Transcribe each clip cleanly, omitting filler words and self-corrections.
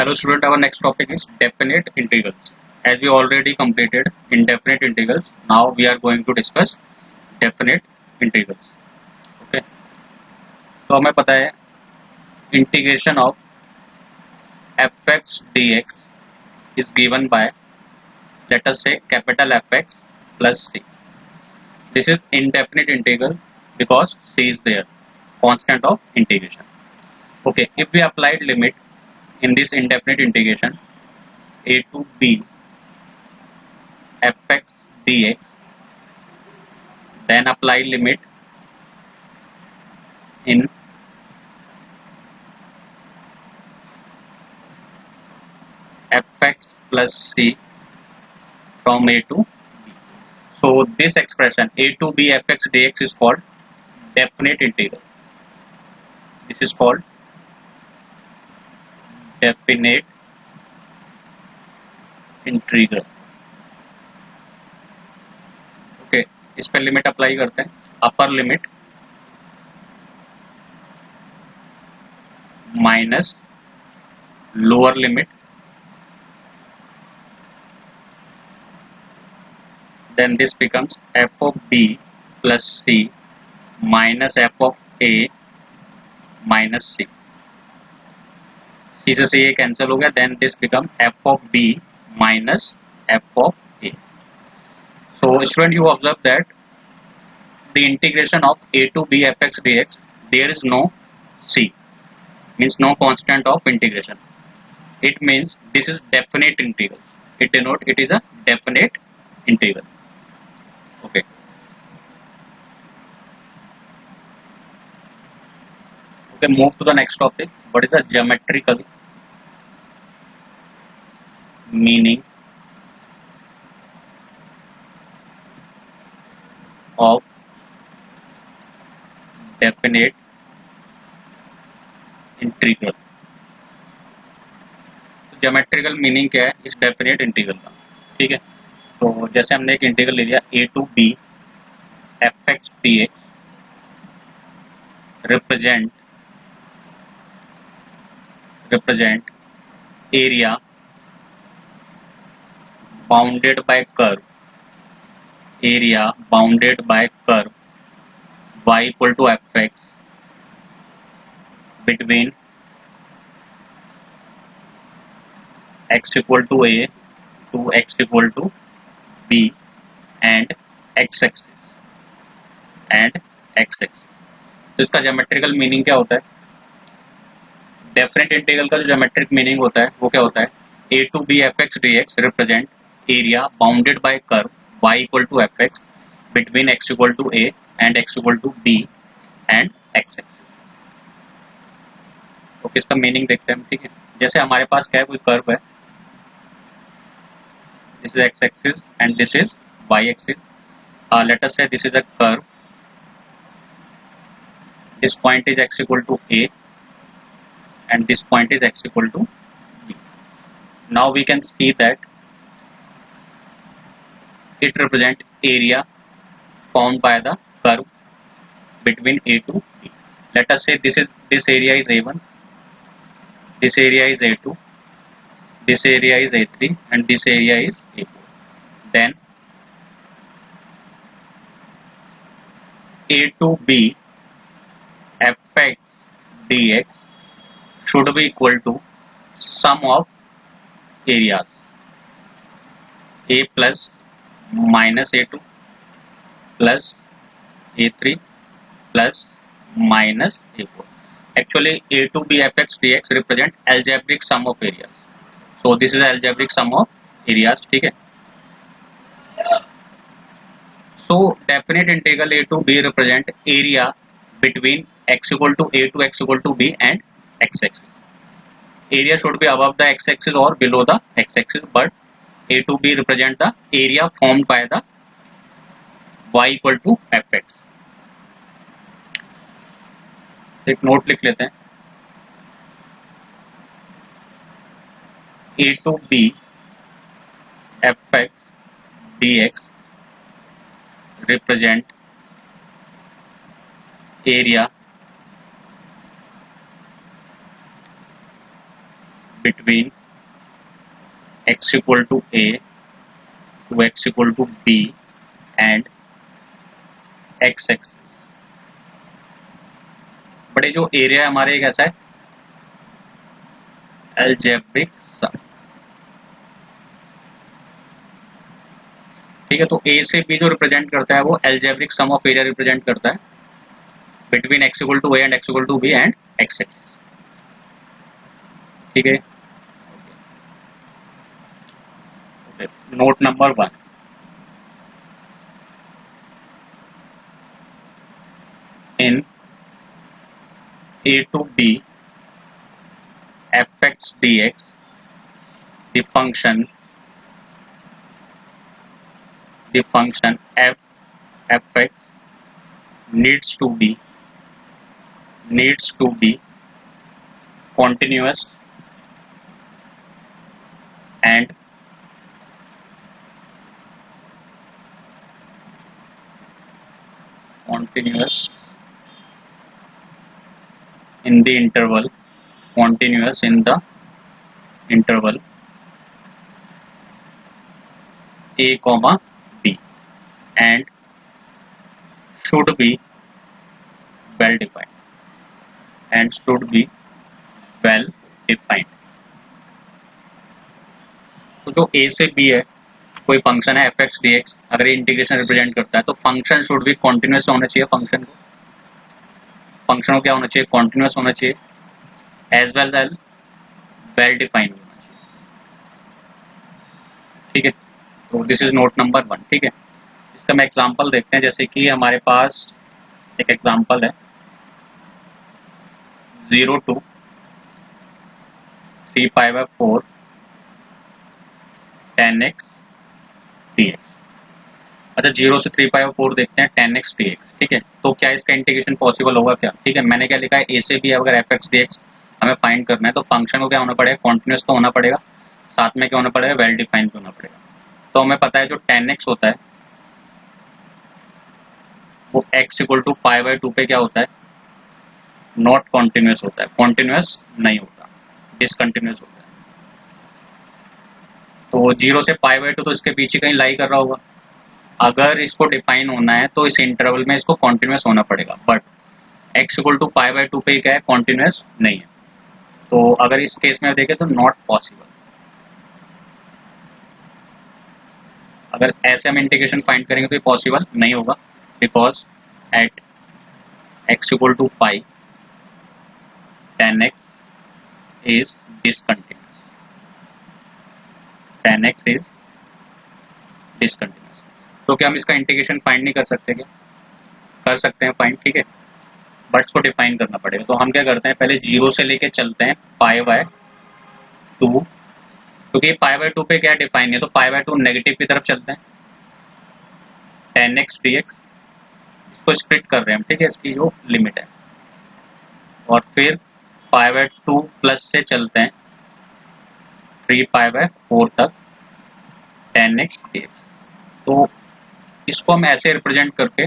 Hello student, our next topic is definite integrals. As we already completed indefinite integrals, now we are going to discuss definite integrals. Okay. तो हमें पता है integration of fx dx is given by, let us say, capital Fx plus c. This is indefinite integral because c is there, constant of integration. Okay, if we applied limit in this indefinite integration a to b fx dx, then apply limit in fx plus c from a to b. So this expression a to b fx dx is called definite integral. This is called definite integral. Okay, इस पर limit apply करते हैं. Upper limit minus lower limit, then this becomes f of b plus c minus f of a minus c. c से ये cancel हो गया, then this becomes f of b minus f of a. So student, you observe that the integration of a to b fx dx, there is no c, means no constant of integration. It means this is definite integral. It denotes it is a definite integral. Okay. Okay, move to the next topic. What is the geometrical meaning of definite integral? Geometrical meaning क्या है इस definite integral का? ठीक है, तो जैसे हमने एक इंटीग्रल ले लिया a to b fx dx represent area bounded by curve y equal to fx between x equal to a to x equal to b and x axis तो इसका ज्योमेट्रिकल मीनिंग क्या होता है? डेफिनेट इंटीग्रल का जो geometric meaning होता है वो क्या होता है? a to b fx dx represent area bounded by curve y equal to fx between x equal to a and x equal to b and x axis. तो इसका मीनिंग देखते हैं. ठीक है, जैसे हमारे पास क्या है, कोई कर्व है, this is x axis and this is y axis. Let us say this is a curve. This point is x equal to a and this point is x equal to b. Now we can see that it represents area formed by the curve between a to b. Let us say this area is a1, this area is a2, this area is a3 and this area is a4. Then a to b fx dx should be equal to sum of areas a plus minus a2 plus a3 plus minus a4. Actually a to b fx dx represent algebraic sum of areas. So this is the algebraic sum of areas. ठीक है, so definite integral a to b represent area between x equal to a to x equal to b and x axis. Area should be above the x axis or below the x axis, but a to b represent the area formed by the y equal to fx. एक note लिख लेते हैं. a to b fx dx represent area between x equal to a to x equal to b and x axis. But जो area है हमारे कैसा है, algebraic sum. ठीक है, तो ए से बी जो रिप्रेजेंट करता है वो algebraic sum of area represent करता है between x equal to A and x equal to B and x axis. ठीक है, note number 1, in a to b fx dx the function f fx needs to be continuous and in the interval a comma b and should be well defined तो जो a से b है कोई function है F x D x, अगर ये integration represent करता है तो फंक्शन शुड भी कॉन्टिन्यूस होना चाहिए, फंक्शन को क्या होना चाहिए, कॉन्टिन्यूस होना चाहिए एज वेल वेल डिफाइंड होना चाहिए। ठीक है, तो दिस इज नोट नंबर 1। ठीक है, इसका मैं एग्जांपल देखते हैं। जैसे कि हमारे पास एक एग्जांपल है 0 to 3π/4 10x dx। अच्छा, 0 से 3π/4 देखते हैं 10x dx। ठीक है, तो क्या इसका इंटीग्रेशन पॉसिबल होगा क्या? ठीक है, मैंने क्या लिखा है, a से b अगर एफ एक्स डी एक्स हमें फाइंड करना है तो फंक्शन को क्या होना पड़ेगा, कॉन्टिन्यूस तो होना पड़ेगा, साथ में क्या होना पड़ेगा, वेल डिफाइंड भी होना पड़ेगा। तो हमें पता है जो 10x होता है वो x इक्वल टू π/2 पे क्या होता है, नॉट कॉन्टिन्यूस होता है, कॉन्टिन्यूस नहीं होता, डिसकंटिन्यूस होता है। तो 0 से π/2 तो इसके पीछे कहीं लाई कर रहा होगा। अगर इसको डिफाइन होना है तो इस इंटरवल में इसको कॉन्टिन्यूस होना पड़ेगा, बट x इक्वल टू π/2 पे क्या है, कॉन्टिन्यूस नहीं है। तो अगर इस केस में देखें तो नॉट पॉसिबल। अगर ऐसे हम इंटीग्रेशन फाइंड करेंगे तो ये पॉसिबल नहीं होगा, because at x equal to π 10x is discontinuous, 10x is discontinuous. तो क्या हम इसका इंटीग्रेशन फाइंड नहीं कर सकते क्या? कर सकते हैं फाइंड। ठीक है, बट इसको डिफाइन करना पड़ेगा। तो हम क्या करते हैं, पहले 0 से लेके चलते हैं π/2, क्योंकि π/2 पे क्या डिफाइन है, तो π/2 नेगेटिव की तरफ चलते हैं 10x dx, इसको स्प्लिट कर रहे हैं हम। ठीक है, इसकी जो लिमिट है, और फिर π/2 प्लस से चलते हैं 3π/4 तक 10x dx। तो इसको हम ऐसे रिप्रेजेंट करके,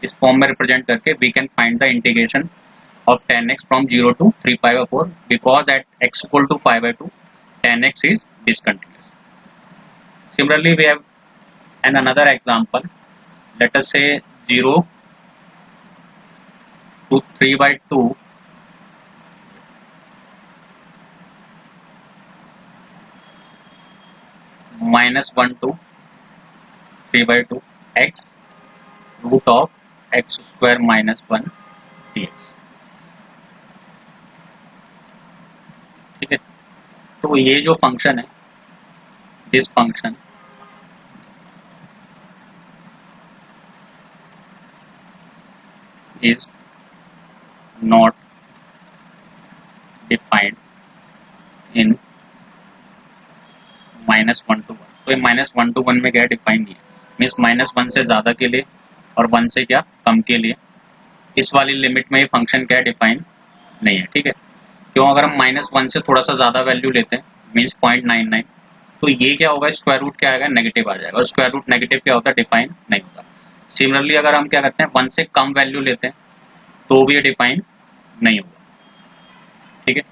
इस फॉर्म में रिप्रेजेंट करके we can find the integration of 10x from 0 to 3π/4 because at x equal to π/2 10x is discontinuous. Similarly, we have another example. Let us say 0 to 3/2 minus 1 to 3/2 x root of x square minus 1 dx। ठीक है, तो ये जो function है, this function is not defined in -1 to 1। तो ये -1 to 1 में क्या डिफाइंड नहीं है, मीन्स -1 से ज्यादा के लिए और 1 से क्या कम के लिए, इस वाली लिमिट में ये फंक्शन क्या डिफाइन नहीं है। ठीक है, क्यों? अगर हम -1 से थोड़ा सा ज्यादा वैल्यू लेते हैं मीन्स 0.99, तो ये क्या होगा, स्क्वायर रूट क्या आएगा, नेगेटिव आ जाएगा, और स्क्वायर रूट नेगेटिव क्या होता है, डिफाइन नहीं होता। सिमिलरली अगर हम क्या करते हैं 1 से कम वैल्यू लेते हैं तो भी ये डिफाइन नहीं होगा। ठीक है,